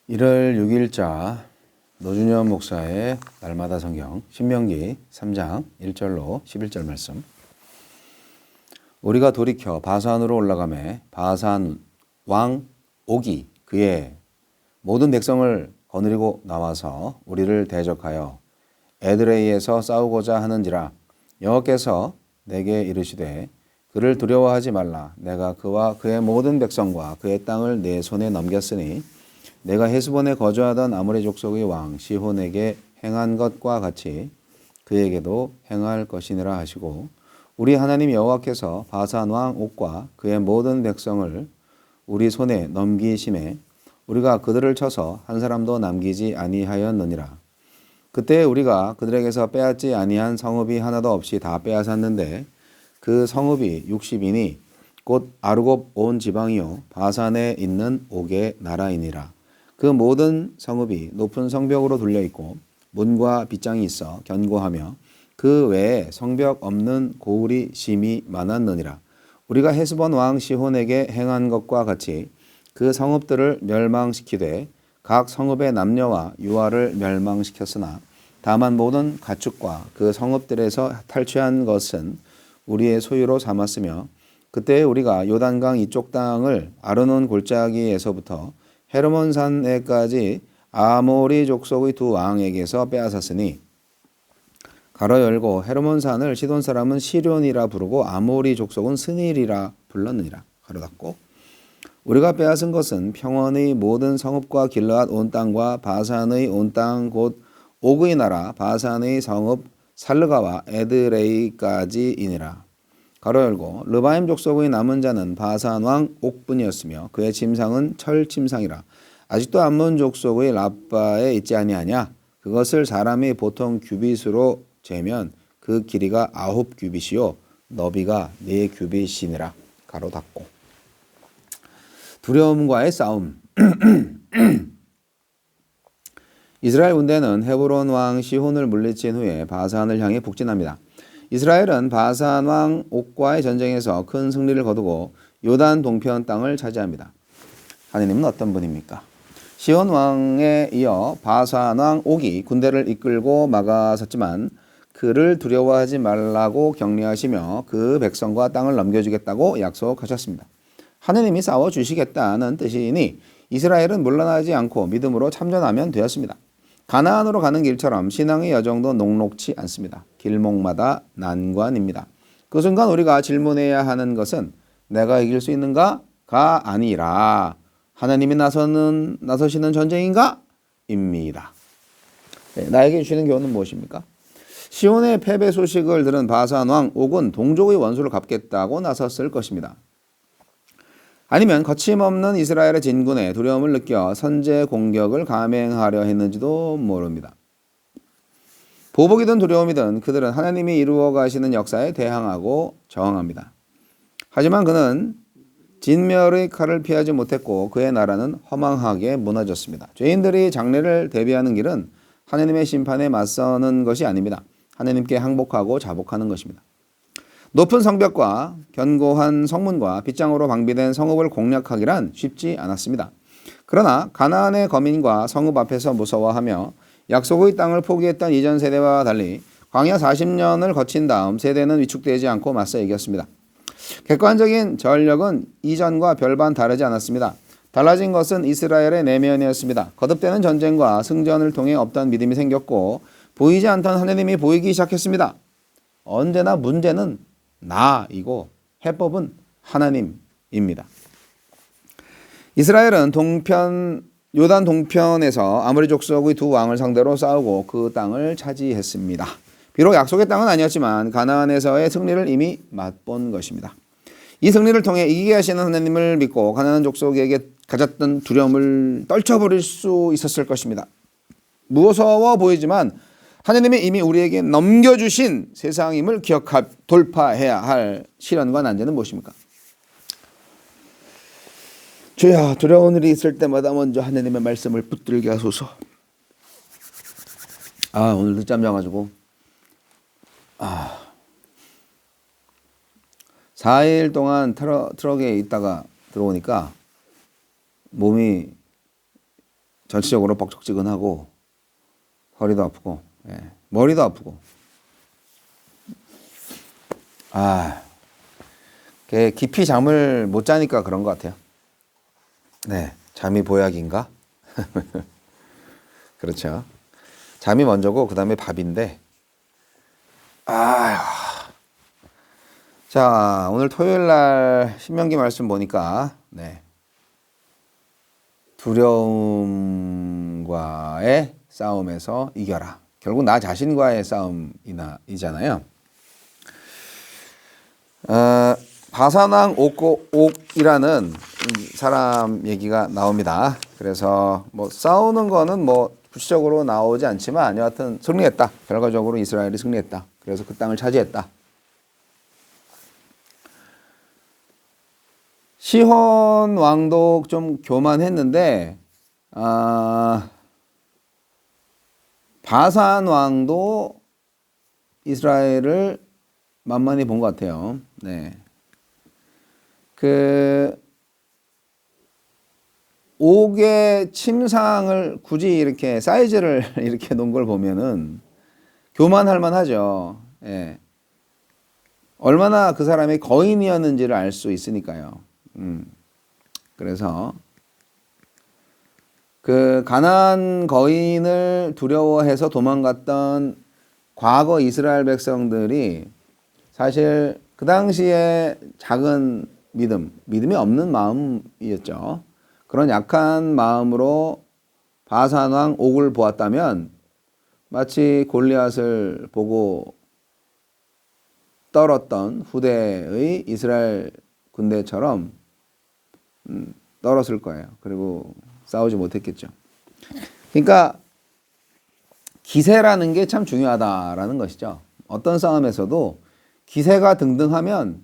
1월 6일자 노준현 목사의 날마다 성경 신명기 3장 1절로 11절 말씀. 우리가 돌이켜 바산으로 올라가매 바산 왕 옥이 그의 모든 백성을 거느리고 나와서 우리를 대적하여 에드레이에서 싸우고자 하는지라. 여호와께서 내게 이르시되 그를 두려워하지 말라. 내가 그와 그의 모든 백성과 그의 땅을 내 손에 넘겼으니 내가 헤스본에 거주하던 아모리 족속의 왕 시혼에게 행한 것과 같이 그에게도 행할 것이니라 하시고, 우리 하나님 여호와께서 바산 왕 옥과 그의 모든 백성을 우리 손에 넘기심에 우리가 그들을 쳐서 한 사람도 남기지 아니하였느니라. 그때 우리가 그들에게서 빼앗지 아니한 성읍이 하나도 없이 다 빼앗았는데 그 성읍이 60이니 곧 아르곱 온 지방이요 바산에 있는 옥의 나라이니라. 그 모든 성읍이 높은 성벽으로 둘려 있고 문과 빗장이 있어 견고하며 그 외에 성벽 없는 고울이 심히 많았느니라. 우리가 헤스본 왕 시혼에게 행한 것과 같이 그 성읍들을 멸망시키되 각 성읍의 남녀와 유아를 멸망시켰으나 다만 모든 가축과 그 성읍들에서 탈취한 것은 우리의 소유로 삼았으며, 그때 우리가 요단강 이쪽 땅을 아르논 골짜기에서부터 헤르몬산에까지 아모리 족속의 두 왕에게서 빼앗았으니, 가로 열고 헤르몬산을 시돈 사람은 시련이라 부르고 아모리 족속은 스닐이라 불렀느니라. 가로 닫고, 우리가 빼앗은 것은 평원의 모든 성읍과 길르앗 온 땅과 바산의 온 땅 곧 옥의 나라 바산의 성읍 살르가와 에드레이까지이니라. 가로 열고 르바임 족속의 남은 자는 바산 왕 옥뿐이었으며 그의 침상은 철 침상이라. 아직도 암몬 족속의 라빠에 있지 아니하냐? 그것을 사람이 보통 규빗으로 재면 그 길이가 9규빗이요 너비가 4규빗이니라. 가로 닫고. 두려움과의 싸움. 이스라엘 군대는 헤브론 왕 시혼을 물리친 후에 바산을 향해 북진합니다. 이스라엘은 바산 왕 옥과의 전쟁에서 큰 승리를 거두고 요단 동편 땅을 차지합니다. 하느님은 어떤 분입니까? 시혼 왕에 이어 바산 왕 옥이 군대를 이끌고 막아섰지만 그를 두려워하지 말라고 격려하시며 그 백성과 땅을 넘겨주겠다고 약속하셨습니다. 하느님이 싸워주시겠다는 뜻이니 이스라엘은 물러나지 않고 믿음으로 참전하면 되었습니다. 가나안으로 가는 길처럼 신앙의 여정도 녹록치 않습니다. 길목마다 난관입니다. 그 순간 우리가 질문해야 하는 것은 내가 이길 수 있는가가 아니라 하나님이 나서시는 전쟁인가? 입니다. 나에게 주시는 교훈은 무엇입니까? 시온의 패배 소식을 들은 바산 왕 옥은 동족의 원수를 갚겠다고 나섰을 것입니다. 아니면 거침없는 이스라엘의 진군에 두려움을 느껴 선제 공격을 감행하려 했는지도 모릅니다. 보복이든 두려움이든 그들은 하나님이 이루어 가시는 역사에 대항하고 저항합니다. 하지만 그는 진멸의 칼을 피하지 못했고 그의 나라는 허망하게 무너졌습니다. 죄인들이 장래를 대비하는 길은 하나님의 심판에 맞서는 것이 아닙니다. 하나님께 항복하고 자복하는 것입니다. 높은 성벽과 견고한 성문과 빗장으로 방비된 성읍을 공략하기란 쉽지 않았습니다. 그러나 가나안의 거민과 성읍 앞에서 무서워하며 약속의 땅을 포기했던 이전 세대와 달리 광야 40년을 거친 다음 세대는 위축되지 않고 맞서 이겼습니다. 객관적인 전력은 이전과 별반 다르지 않았습니다. 달라진 것은 이스라엘의 내면이었습니다. 거듭되는 전쟁과 승전을 통해 없던 믿음이 생겼고 보이지 않던 하나님이 보이기 시작했습니다. 언제나 문제는 나이고 해법은 하나님입니다. 이스라엘은 요단 동편에서 아모리 족속의 두 왕을 상대로 싸우고 그 땅을 차지했습니다. 비록 약속의 땅은 아니었지만 가나안에서의 승리를 이미 맛본 것입니다. 이 승리를 통해 이기게 하시는 하나님을 믿고 가나안 족속에게 가졌던 두려움을 떨쳐버릴 수 있었을 것입니다. 무서워 보이지만 하나님이 이미 우리에게 넘겨주신 세상임을 돌파해야 할 시련과 난제는 무엇입니까? 주야, 두려운 일이 있을 때마다 먼저 하나님의 말씀을 붙들게 하소서. 오늘 늦잠 자가지고 4일 동안 트럭에 있다가 들어오니까 몸이 전체적으로 뻑적지근하고 허리도 아프고 머리도 아프고 깊이 잠을 못 자니까 그런 것 같아요. 네, 잠이 보약인가? 그렇죠. 잠이 먼저고 그 다음에 밥인데 자, 오늘 토요일 날 신명기 말씀 보니까 두려움과의 싸움에서 이겨라. 결국 나 자신과의 싸움이잖아요. 바산왕 옥이라는 사람 얘기가 나옵니다. 그래서 뭐 싸우는 거는 뭐 구체적으로 나오지 않지만 여하튼 승리했다. 결과적으로 이스라엘이 승리했다. 그래서 그 땅을 차지했다. 시혼 왕도 좀 교만했는데 바산 왕도 이스라엘을 만만히 본 것 같아요. 옥의 침상을 굳이 이렇게 사이즈를 이렇게 놓은 걸 보면은 교만할 만하죠. 얼마나 그 사람이 거인이었는지를 알 수 있으니까요. 그래서 그 가나안 거인을 두려워해서 도망갔던 과거 이스라엘 백성들이 사실 그 당시에 작은 믿음이 없는 마음이었죠. 그런 약한 마음으로 바산 왕 옥을 보았다면 마치 골리앗을 보고 떨었던 후대의 이스라엘 군대처럼 떨었을 거예요. 그리고 싸우지 못했겠죠. 그러니까 기세라는 게 참 중요하다라는 것이죠. 어떤 싸움에서도 기세가 등등하면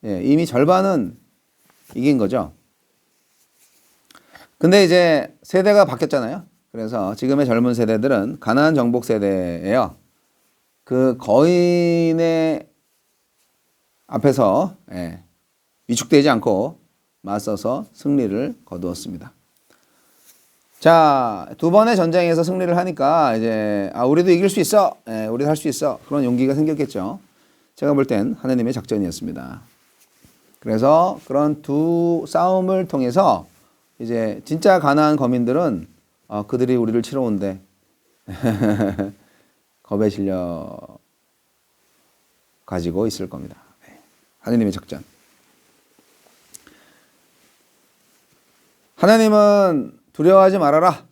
이미 절반은 이긴 거죠. 근데 이제 세대가 바뀌었잖아요. 그래서 지금의 젊은 세대들은 가나안 정복 세대예요. 그 거인의 앞에서 위축되지 않고 맞서서 승리를 거두었습니다. 자, 두 번의 전쟁에서 승리를 하니까 이제 우리도 이길 수 있어. 우리도 할 수 있어. 그런 용기가 생겼겠죠. 제가 볼 땐 하나님의 작전이었습니다. 그래서 그런 두 싸움을 통해서 이제 진짜 가나안 거민들은 그들이 우리를 치러 온대. 겁에 실려 가지고 있을 겁니다. 하나님의 작전. 하나님은 두려워하지 말아라.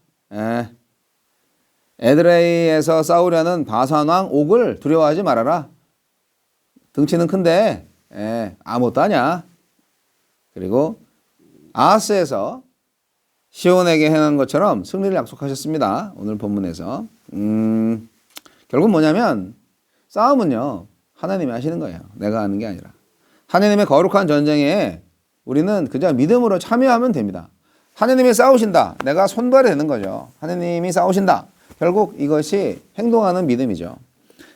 에드레이에서 싸우려는 바산 왕 옥을 두려워하지 말아라. 등치는 큰데 아무것도 아니야. 그리고 아하스에서 시온에게 행한 것처럼 승리를 약속하셨습니다. 오늘 본문에서. 결국 뭐냐면 싸움은요 하나님이 하시는 거예요. 내가 하는 게 아니라. 하나님의 거룩한 전쟁에 우리는 그저 믿음으로 참여하면 됩니다. 하나님이 싸우신다. 내가 손발이 되는 거죠. 하나님이 싸우신다. 결국 이것이 행동하는 믿음이죠.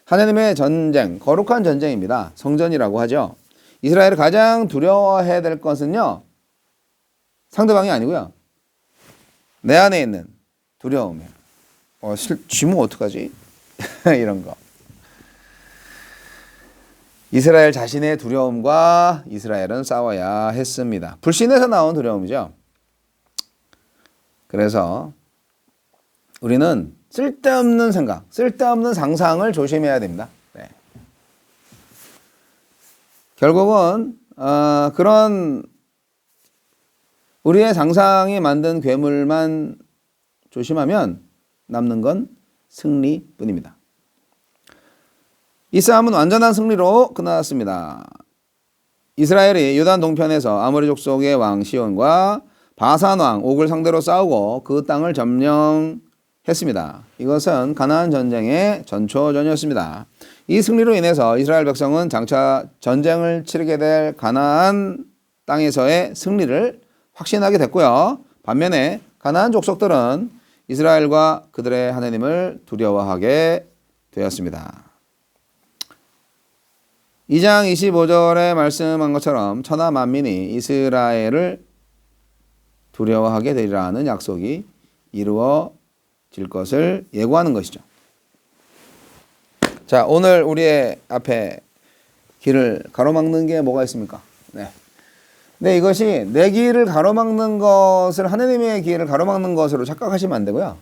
하나님의 전쟁, 거룩한 전쟁입니다. 성전이라고 하죠. 이스라엘이 가장 두려워해야 될 것은요. 상대방이 아니고요. 내 안에 있는 두려움이에요. 쥐면 어떡하지? 이런 거. 이스라엘 자신의 두려움과 이스라엘은 싸워야 했습니다. 불신에서 나온 두려움이죠. 그래서 우리는 쓸데없는 생각, 쓸데없는 상상을 조심해야 됩니다. 결국은 그런 우리의 상상이 만든 괴물만 조심하면 남는 건 승리뿐입니다. 이 싸움은 완전한 승리로 끝났습니다. 이스라엘이 요단 동편에서 아모리 족속의 왕 시온과 바산 왕 옥을 상대로 싸우고 그 땅을 점령했습니다. 이것은 가나안 전쟁의 전초전이었습니다. 이 승리로 인해서 이스라엘 백성은 장차 전쟁을 치르게 될 가나안 땅에서의 승리를 확신하게 됐고요. 반면에 가나안 족속들은 이스라엘과 그들의 하나님을 두려워하게 되었습니다. 2장 25절에 말씀한 것처럼 천하 만민이 이스라엘을 두려워하게 되리라는 약속이 이루어질 것을 예고하는 것이죠. 자, 오늘 우리의 앞에 길을 가로막는 게 뭐가 있습니까? 네. 근데 이것이 내 길을 가로막는 것을 하느님의 길을 가로막는 것으로 착각하시면 안 되고요.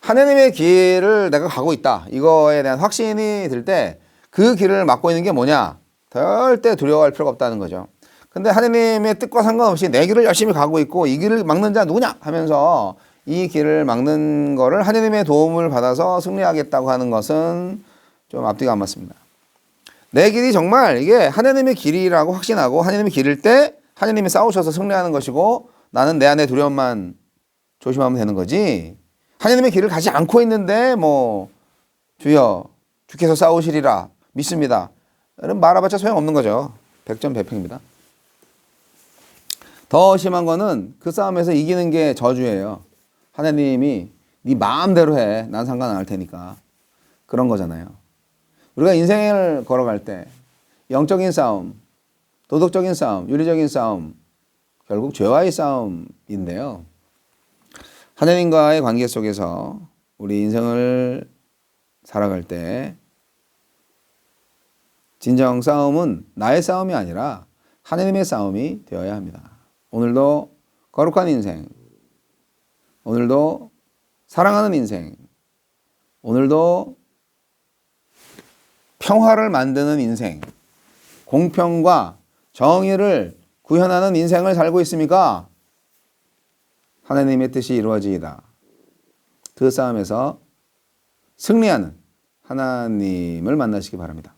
하느님의 길을 내가 가고 있다. 이거에 대한 확신이 들 때 그 길을 막고 있는 게 뭐냐? 절대 두려워할 필요가 없다는 거죠. 근데 하느님의 뜻과 상관없이 내 길을 열심히 가고 있고 이 길을 막는 자 누구냐? 하면서 이 길을 막는 거를 하느님의 도움을 받아서 승리하겠다고 하는 것은 좀 앞뒤가 안 맞습니다. 내 길이 정말 이게 하느님의 길이라고 확신하고 하느님의 길일 때 하느님이 싸우셔서 승리하는 것이고 나는 내 안에 두려움만 조심하면 되는 거지. 하느님의 길을 가지 않고 있는데 뭐 주여 주께서 싸우시리라 믿습니다. 이런 말해봤자 소용없는 거죠. 백전백패입니다. 더 심한 거는 그 싸움에서 이기는 게 저주예요. 하나님이 네 마음대로 해. 난 상관 안 할 테니까. 그런 거잖아요. 우리가 인생을 걸어갈 때 영적인 싸움, 도덕적인 싸움, 윤리적인 싸움, 결국 죄와의 싸움인데요. 하나님과의 관계 속에서 우리 인생을 살아갈 때 진정 싸움은 나의 싸움이 아니라 하나님의 싸움이 되어야 합니다. 오늘도 거룩한 인생, 오늘도 사랑하는 인생, 오늘도 평화를 만드는 인생, 공평과 정의를 구현하는 인생을 살고 있습니까? 하나님의 뜻이 이루어지이다. 그 싸움에서 승리하는 하나님을 만나시기 바랍니다.